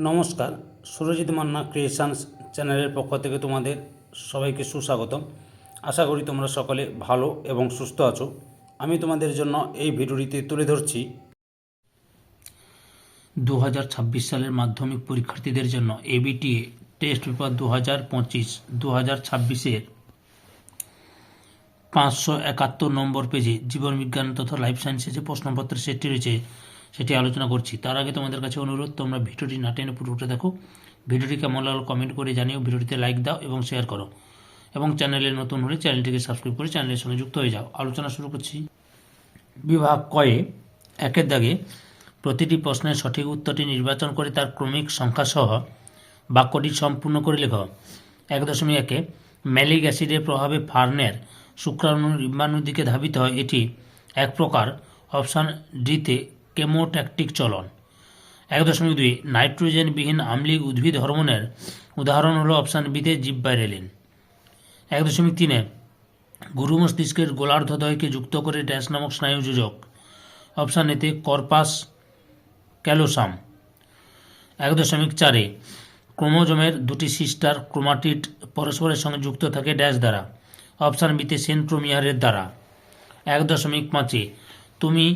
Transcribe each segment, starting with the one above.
নমস্কার, সুরজিৎ মান্না ক্রিয়েশনস চ্যানেলের পক্ষ থেকে তোমাদের সবাইকে সুস্বাগতম। আশা করি তোমরা সকলে ভালো এবং সুস্থ আছো। আমি তোমাদের জন্য এই ভিডিওটিতে তুলে ধরছি 2026 সালের মাধ্যমিক পরীক্ষার্থীদের জন্য এবিটিএ টেস্ট পেপার 2025-2026-এর 571 নম্বর পেজে জীবনবিজ্ঞান তথা লাইফ সায়েন্সের যে প্রশ্নপত্রের সেটটি রয়েছে সেটি আলোচনা করছি। তার আগে তোমাদের কাছে অনুরোধ, তোমরা ভিডিওটি না টেনে পুরোটা দেখো। ভিডিওটি কেমন লাগলো কমেন্ট করে জানিও, ভিডিওটিতে লাইক দাও এবং শেয়ার করো, এবং চ্যানেলে নতুন হলে চ্যানেলটিকে সাবস্ক্রাইব করে চ্যানেলের সঙ্গে যুক্ত হয়ে যাও। আলোচনা শুরু করছি। বিভাগ কয়ে একের দাগে প্রতিটি প্রশ্নের সঠিক উত্তরটি নির্বাচন করে তার ক্রমিক সংখ্যাসহ বাক্যটি সম্পূর্ণ করে লেখ। 1.1 ম্যালিক অ্যাসিডের প্রভাবে ফার্নের শুক্রাণু ডিম্বাণুর দিকে ধাবিত হয়, এটি এক প্রকার। অপশান ডিতে কেমোট্যাকটিক চলন। 1.2 নাইট্রোজেনবিহীন আম্লিক উদ্ভিদ হরমোনের উদাহরণ হলো অপশান বিতে জিববারেলিন। 1.3 গুরু মস্তিষ্কের গোলার্ধদ্বয়কে যুক্ত করে ড্যাশ নামক স্নায়ু যোজক। অপশান এতে কর্পাস ক্যালোসাম। 1.4 ক্রোমোজোমের দুটি সিস্টার ক্রোমাটিড পরস্পরের সঙ্গে যুক্ত থাকে ড্যাশ দ্বারা। অপশান বিতে সেন্ট্রোমিয়ারের দ্বারা। 1.5 তুমি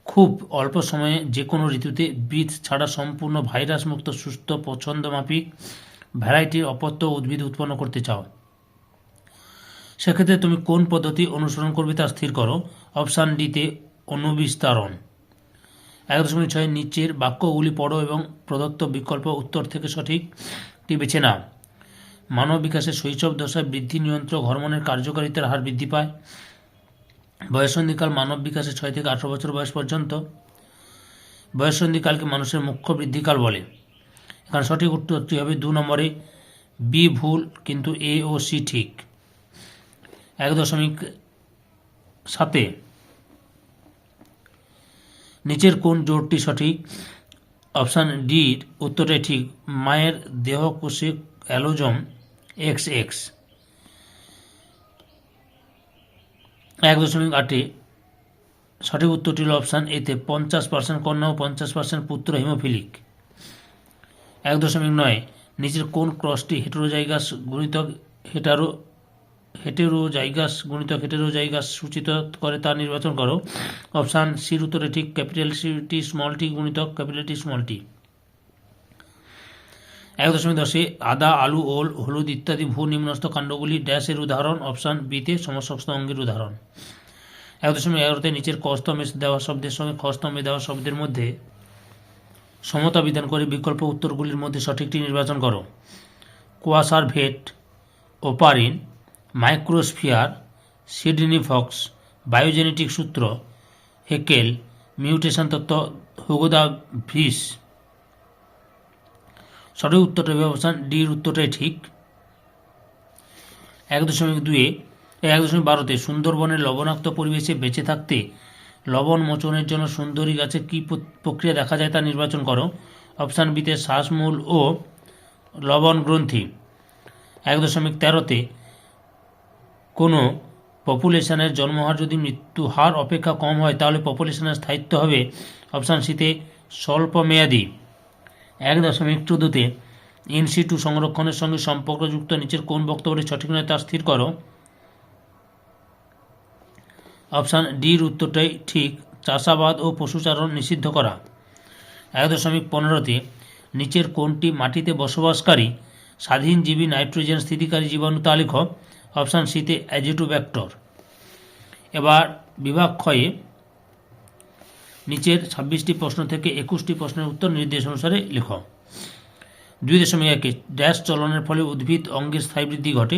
খুব অল্প সময়ে যে কোনো ঋতুতে বীজ ছাড়া সম্পূর্ণ ভাইরাস মুক্ত সুস্থ পছন্দমাফিক ভ্যারাইটির অপত্য উদ্ভিদ উৎপন্ন করতে চাও। সেক্ষেত্রে তুমি কোন পদ্ধতি অনুসরণ করবে তা স্থির করো। অপশান ডিতে অনুবিস্তারণ। 1.6 নিচের বাক্যগুলি পড়ো এবং প্রদত্ত বিকল্প উত্তর থেকে সঠিকটি বেছে নাও। মানব বিকাশের শৈশব দশায় বৃদ্ধি নিয়ন্ত্রক হরমোনের কার্যকারিতার হার বৃদ্ধি পায়। বয়ঃসন্ধিকাল মানব বিকাশের 6 থেকে 18 বছর বয়স পর্যন্ত। বয়ঃসন্ধিকালকে মানুষের মুখ্য বৃদ্ধিকাল বলে। এখানে সঠিক উত্তরটি হবে 2 নম্বরে বি ভুল, কিন্তু এ ও সি ঠিক। 1.7 নিচের কোন জোড়টি সঠিক? অপশান ডির উত্তরটাই ঠিক। মায়ের দেহকোষে অ্যালোজম XX। 1.8 সঠিক উত্তরটি হল অপশান এতে 50% কন্যা ও 50% পুত্র হিমোফিলিক। 1.9 নিচের কোন ক্রসটি হেটেরোজাইগাস গুণিতক হেটেরোজাইগাস সূচিত করে তা নির্বাচন করো। অপশান সির উত্তরে ঠিক, ক্যাপিটাল টি স্মল টি গুণিতক ক্যাপিটাল টি স্মল টি। 1.10 আদা, আলু, ওল, হলুদ ইত্যাদি ভূ নিম্নস্থ কাণ্ডগুলি ড্যাশের উদাহরণ। অপশান বিতে সমসপ্ত অঙ্গের উদাহরণ। 1.11 নিচের ক স্তম্ভে দেওয়া শব্দের সঙ্গে খ স্তম্ভে দেওয়া শব্দের মধ্যে সমতা বিধান করে বিকল্প উত্তরগুলির মধ্যে সঠিকটি নির্বাচন করো। Coacervate, Oparin, microsphere, Sidney Fox, biogenetic সূত্র, হেকেল, মিউটেশন তত্ত্ব, হুগো ভিস। সঠিক উত্তরটা হবে অপশান ডির উত্তরটাই ঠিক। 1.12 সুন্দরবনের লবণাক্ত পরিবেশে বেঁচে থাকতে লবণ মোচনের জন্য সুন্দরী গাছে কী প্রক্রিয়া দেখা যায় তা নির্বাচন করো। অপশান বিতে শ্বাসমূল ও লবণ গ্রন্থি। 1.13 কোনো পপুলেশনের জন্মহার যদি মৃত্যু হার অপেক্ষা কম হয় তাহলে পপুলেশনের স্থায়িত্ব হবে। অপশান সিতে স্বল্পমেয়াদী। 1.14 ইনসিটু সংরক্ষণের সঙ্গে সম্পর্কযুক্ত নিচের কোন বক্তব্যটি সঠিক নয় তা স্থির করো। অপশান ডির উত্তরটাই ঠিক, চাষাবাদ ও পশুচারণ নিষিদ্ধ করা। 1.15 নিচের কোনটি মাটিতে বসবাসকারী স্বাধীনজীবী নাইট্রোজেন স্থিতিকারী জীবাণু তা লিখো। অপশান সিতে অ্যাজিটোব্যাক্টর। এবার বিভাগ ক্ষয়ে নিচের 26টি প্রশ্ন থেকে 21টি প্রশ্নের উত্তর নির্দেশ অনুসারে লেখো। 2.1 ড্যাশ চলনের ফলে উদ্ভিদ অঙ্গের স্থায়ী বৃদ্ধি ঘটে।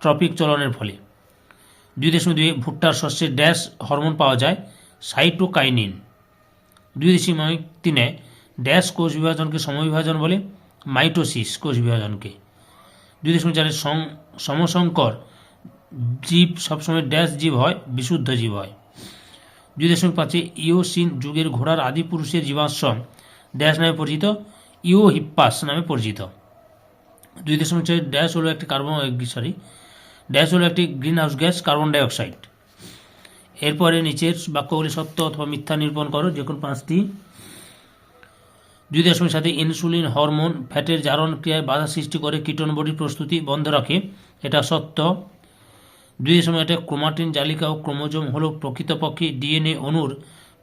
ট্রপিক চলনের ফলে। 2.2 ভুট্টার শস্যে ড্যাশ হরমোন পাওয়া যায়, সাইটোকাইনিন। 2.3 ড্যাশ কোষ বিভাজনকে সমবিভাজন বলে, মাইটোসিস কোষ বিভাজনকে। 2.4 সমসংকর জীব সবসময় ড্যাশ জীব হয়, বিশুদ্ধ জীব হয়। 2.5 ইওসিন যুগের ঘোড়ার আদি পুরুষের জীবাশ্ম ড্যাশ নামে পরিচিত, ইওহিপ্পাস নামে পরিচিত। 2.4 ড্যাশ হলো একটি ড্যাশ হলো একটি গ্রিনহাউস গ্যাস, কার্বন ডাইঅক্সাইড। এরপরে নিচের বাক্যগুলি সত্য অথবা মিথ্যা নিরূপণ করো, যে কোনো 5টি। %7 ইনসুলিন হরমোন ফ্যাটের জারণ ক্রিয়ায় বাধা সৃষ্টি করে কিটোন বডি প্রস্তুতি বন্ধ রাখে, এটা সত্য। 2.8 ক্রোমাটিন জালিকা ও ক্রোমোজোম হলো প্রকৃতপক্ষে ডিএনএ অণুর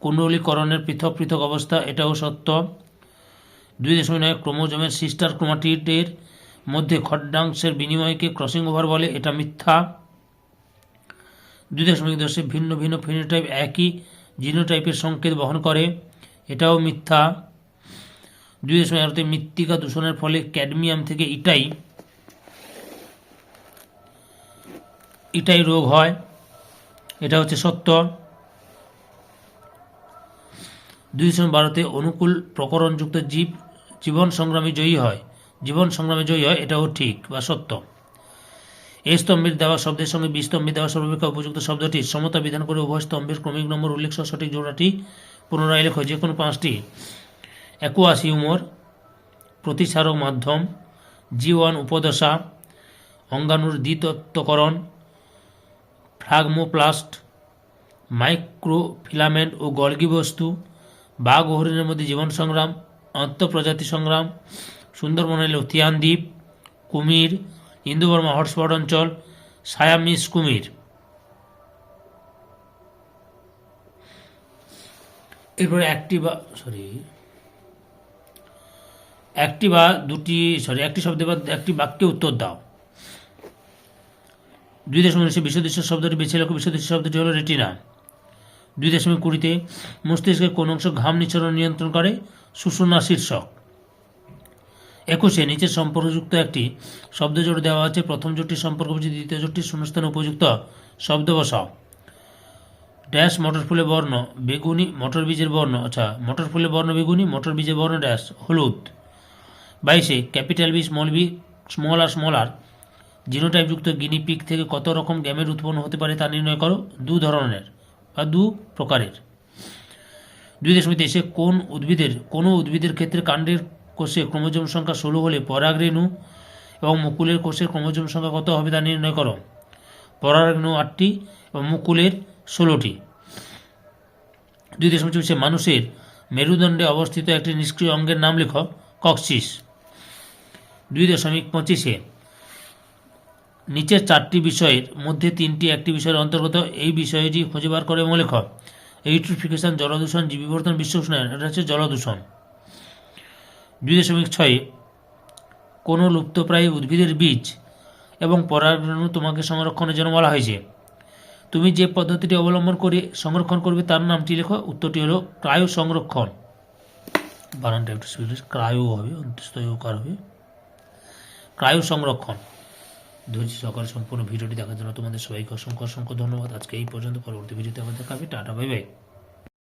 কুণ্ডলীকরণের পৃথক পৃথক অবস্থা, এটাও সত্য। 2.9 ক্রোমোজোমের সিস্টার ক্রোমাটিডের মধ্যে খণ্ডাংশের বিনিময়কে ক্রসিং ওভার বলে, এটা মিথ্যা। 2.10 ভিন্ন ভিন্ন ফিনোটাইপ একই জিনোটাইপের সংকেত বহন করে, এটাও মিথ্যা। 2.11 মৃত্তিকা দূষণের ফলে ক্যাডমিয়াম থেকে ইটাই রোগ হয়, এটা হচ্ছে সত্য। 2.12 অনুকূল প্রকরণযুক্ত জীবন সংগ্রামে জয়ী হয়, এটাও ঠিক বা সত্য। এ স্তম্ভের দেওয়া শব্দের সঙ্গে বি স্তম্ভে দেওয়া সর্বাপেক্ষা উপযুক্ত শব্দটি সমতা বিধান করে উভয় স্তম্ভের ক্রমিক নম্বর উল্লেখ সহ সঠিক জোড়াটি পুনরায় লেখো, যে কোনো 5টি। অ্যাকুয়াস হিউমর, প্রতিসারক মাধ্যম, G1 উপদশা, অঙ্গাণুর দ্বিতত্ত্বকরণ, ফ্রাগমোপ্লাস্ট, মাইক্রোফিলামেন্ট ও গলগি বস্তু, বাঘ ও হরিণের মধ্যে জীবন সংগ্রাম, আন্তঃপ্রজাতি সংগ্রাম, সুন্দরবনের লথিয়ান দ্বীপ, কুমির, ইন্দো-বর্মা হটস্পট অঞ্চল, সায়ামিস কুমির। এরপরে একটি শব্দে বা একটি বাক্যে উত্তর দাও। 2.19 বিশ্বদৃশ্য শব্দটি বেছে লেখো, বিশ্বদৃশ্য শব্দটি হলো রেটিনা। 2.20 মস্তিষ্কের কোন অংশ ঘাম নিঃসরণ নিয়ন্ত্রণ করে, সুষুম্না শীর্ষক। 21 নিচের সম্পর্কযুক্ত একটি শব্দ জোড় দেওয়া আছে, প্রথম জোটটির সম্পর্ক বুঝে দ্বিতীয় জোটটির শূন্যস্থানে উপযুক্ত শব্দ বসাও। ড্যাশ মটর ফুলের বর্ণ বেগুনি, মটর বীজের বর্ণ মটর ফুলের বর্ণ বেগুনি, মটর বীজের বর্ণ ড্যাশ হলুদ। 22 ক্যাপিটাল বি, স্মল আর জিনোটাইপযুক্ত গিনি পিগ থেকে কত রকম গ্যামেট উৎপন্ন হতে পারে তা নির্ণয় করো, 2 ধরনের বা 2 প্রকারের। 2.23 কোনো উদ্ভিদের ক্ষেত্রে কাণ্ডের কোষে ক্রোমোজোম সংখ্যা 16 হলে পরাগরেণু এবং মুকুলের কোষের ক্রোমোজোম সংখ্যা কত হবে তা নির্ণয় করো, পরাগরেণু 8টি এবং মুকুলের 16টি। 2.24 মানুষের মেরুদণ্ডে অবস্থিত একটি নিষ্ক্রিয় অঙ্গের নাম লেখো, কক্সিস। 2.25 নিচের 4টি বিষয়ের মধ্যে 3টি একটি বিষয়ের অন্তর্গত, এই বিষয়টি খুঁজে বার করে লেখ। ইউট্রিফিকেশন, জলদূষণ, জীবিবর্ধন, বিশ্ব উষ্ণায়ন, এটা হচ্ছে জলদূষণ। 2.6 কোনো লুপ্তপ্রায় উদ্ভিদের বীজ এবং পরাগরেণু তোমাকে সংরক্ষণের জন্য বলা হয়েছে, তুমি যে পদ্ধতিটি অবলম্বন করে সংরক্ষণ করবে তার নামটি লেখো, উত্তরটি হলো ক্রায়ো সংরক্ষণ। বানানটা একটু ক্রায়ো হবে, অন্তস্থকার হবে, ক্রায়ো সংরক্ষণ। ধৈর্য সহকারে সম্পূর্ণ ভিডিওটি দেখার জন্য তোমাদের সবাইকে অসংখ্য ধন্যবাদ। আজকে এই পর্যন্ত, পরবর্তী ভিডিওতে আবার দেখা হবে। Tata, bye bye.